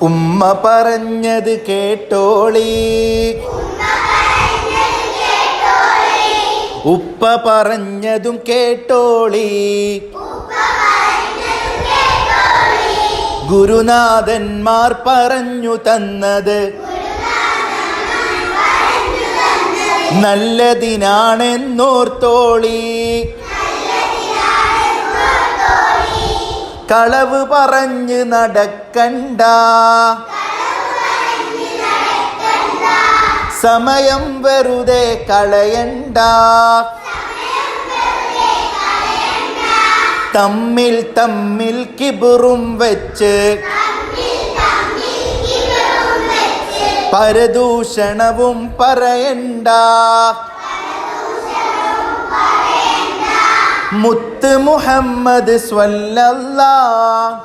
ഉമ്മ പറഞ്ഞത് കേട്ടോളി, ഉപ്പ പറഞ്ഞതും കേട്ടോളി. ഗുരുനാഥന്മാർ പറഞ്ഞു തന്നത് നല്ലതിനാണെന്നോർത്തോളി. കളവ് പറഞ്ഞ് നടക്കണ്ട, സമയം വെറുതെ കളയണ്ട. തമ്മിൽ തമ്മിൽ കിബറും വെച്ച് പരദൂഷണവും പറയണ്ട. മുത്ത് മുഹമ്മദ് സ്വല്ലല്ലാഹ്